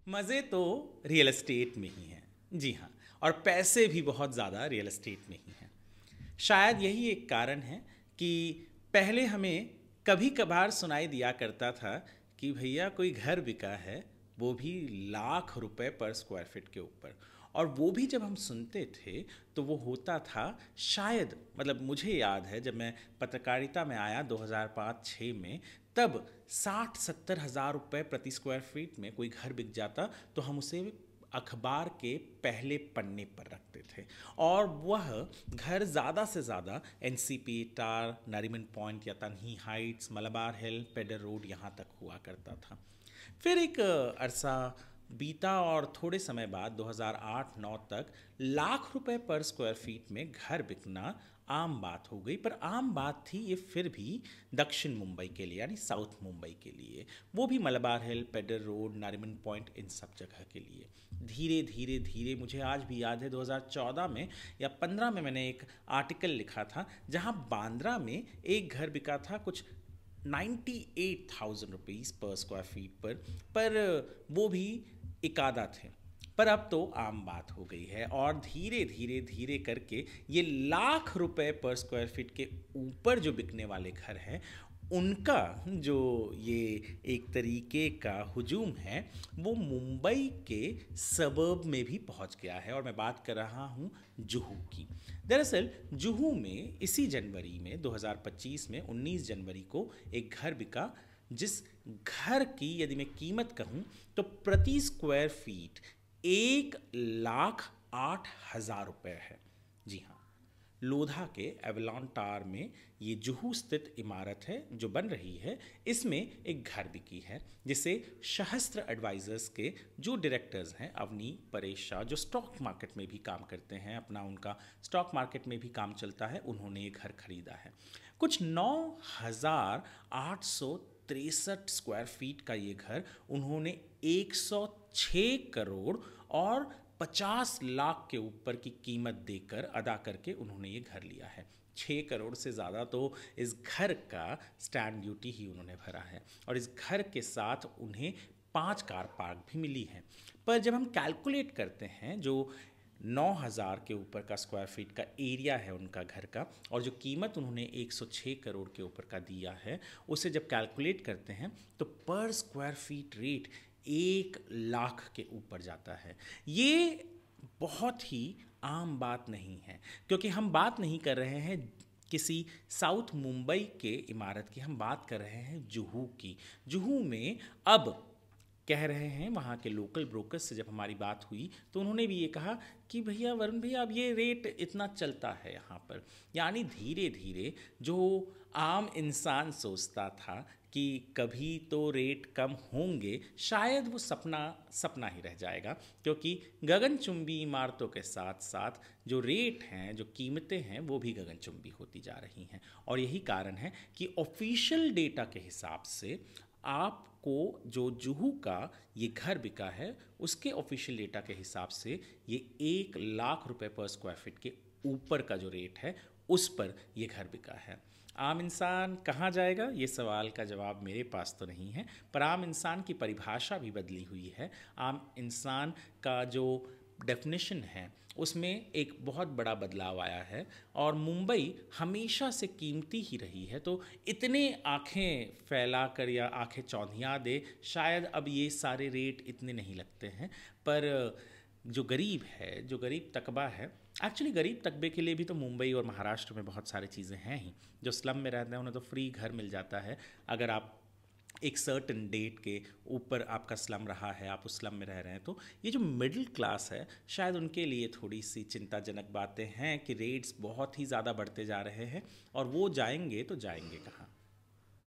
मज़े तो real estate में ही हैं। जी हाँ। और पैसे भी बहुत ज़्यादा रियल एस्टेट में ही हैं। शायद यही एक कारण है कि पहले हमें कभी कभार सुनाई दिया करता था कि भैया कोई घर बिका है, वो भी लाख रुपए पर स्क्वायर फीट के ऊपर। और वो भी जब हम सुनते थे तो वो होता था शायद, मतलब मुझे याद है जब मैं पत्रकारिता में आया 2005-06 में, तब 60-70 हज़ार रुपये प्रति स्क्वायर फीट में कोई घर बिक जाता तो हम उसे अखबार के पहले पन्ने पर रखते थे। और वह घर ज़्यादा से ज़्यादा एनसीपी, टार, नारीमन पॉइंट या तन्ही हाइट्स, मलबार हिल, पेडर रोड यहाँ तक हुआ करता था। फिर एक अरसा बीता और थोड़े समय बाद 2008-09 तक लाख रुपए पर स्क्वायर फीट में घर बिकना आम बात हो गई। पर आम बात थी ये फिर भी दक्षिण मुंबई के लिए, यानी साउथ मुंबई के लिए, वो भी मलबार हिल, पेडर रोड, नारिमन पॉइंट, इन सब जगह के लिए। धीरे धीरे धीरे, मुझे आज भी याद है 2014 में या 15 में मैंने एक आर्टिकल लिखा था जहां बांद्रा में एक घर बिका था कुछ 98,000 रुपीज़ पर स्क्वायर फीट पर वो भी इकादा थे। पर अब तो आम बात हो गई है और धीरे धीरे धीरे करके ये लाख रुपए पर स्क्वायर फीट के ऊपर जो बिकने वाले घर हैं उनका जो ये एक तरीके का हुजूम है वो मुंबई के सबर्ब में भी पहुंच गया है। और मैं बात कर रहा हूं जुहू की। दरअसल जुहू में इसी जनवरी में 2025 में 19 जनवरी को एक घर बिका जिस घर की यदि मैं कीमत कहूं तो प्रति स्क्वायर फीट 1,08,000 रुपये है। जी हाँ, लोधा के एवलॉन टावर में ये जुहू स्थित इमारत है जो बन रही है। इसमें एक घर बिकी है जिसे सहस्त्र एडवाइजर्स के जो डायरेक्टर्स हैं, अवनी, परेश शाह, जो स्टॉक मार्केट में भी काम करते हैं, अपना उनका स्टॉक मार्केट में भी काम चलता है, उन्होंने ये घर खरीदा है। कुछ 9,863 स्क्वायर फीट का ये घर उन्होंने 106 करोड़ और 50 लाख के ऊपर की कीमत देकर अदा करके उन्होंने ये घर लिया है। 6 करोड़ से ज़्यादा तो इस घर का स्टैंड ड्यूटी ही उन्होंने भरा है। और इस घर के साथ उन्हें 5 कार पार्क भी मिली हैं। पर जब हम कैलकुलेट करते हैं जो 9,000 के ऊपर का स्क्वायर फीट का एरिया है उनका घर का, और जो कीमत उन्होंने 106 करोड़ के ऊपर का दिया है, उसे जब कैलकुलेट करते हैं तो पर स्क्वायर फीट रेट 1,00,000 के ऊपर जाता है। ये बहुत ही आम बात नहीं है, क्योंकि हम बात नहीं कर रहे हैं किसी साउथ मुंबई के इमारत की, हम बात कर रहे हैं जुहू की। जुहू में अब कह रहे हैं, वहाँ के लोकल ब्रोकर्स से जब हमारी बात हुई तो उन्होंने भी ये कहा कि भैया वरुण भैया, अब ये रेट इतना चलता है यहाँ पर। यानी धीरे धीरे जो आम इंसान सोचता था कि कभी तो रेट कम होंगे, शायद वो सपना सपना ही रह जाएगा, क्योंकि गगनचुंबी इमारतों के साथ साथ जो रेट हैं, जो कीमतें हैं, वो भी गगनचुंबी होती जा रही हैं। और यही कारण है कि ऑफिशियल डेटा के हिसाब से आपको जो जुहू का ये घर बिका है उसके ऑफिशियल डेटा के हिसाब से ये 1,00,000 रुपए पर स्क्वायर फीट के ऊपर का जो रेट है उस पर ये घर बिका है। आम इंसान कहाँ जाएगा, ये सवाल का जवाब मेरे पास तो नहीं है, पर आम इंसान की परिभाषा भी बदली हुई है। आम इंसान का जो डेफिनेशन है उसमें एक बहुत बड़ा बदलाव आया है। और मुंबई हमेशा से कीमती ही रही है, तो इतने आंखें फैला कर या आंखें चौंधिया दे शायद अब ये सारे रेट इतने नहीं लगते हैं। पर जो गरीब है, जो गरीब तकबा है, एक्चुअली गरीब तकबे के लिए भी तो मुंबई और महाराष्ट्र में बहुत सारी चीज़ें हैं ही। जो स्लम में रहते हैं उन्हें तो फ्री घर मिल जाता है। अगर आप एक सर्टन डेट के ऊपर आपका स्लम रहा है, आप उस स्लम में रह रहे हैं, तो ये जो मिडिल क्लास है शायद उनके लिए थोड़ी सी चिंताजनक बातें हैं कि रेट्स बहुत ही ज़्यादा बढ़ते जा रहे हैं और वो जाएंगे तो जाएंगे कहाँ।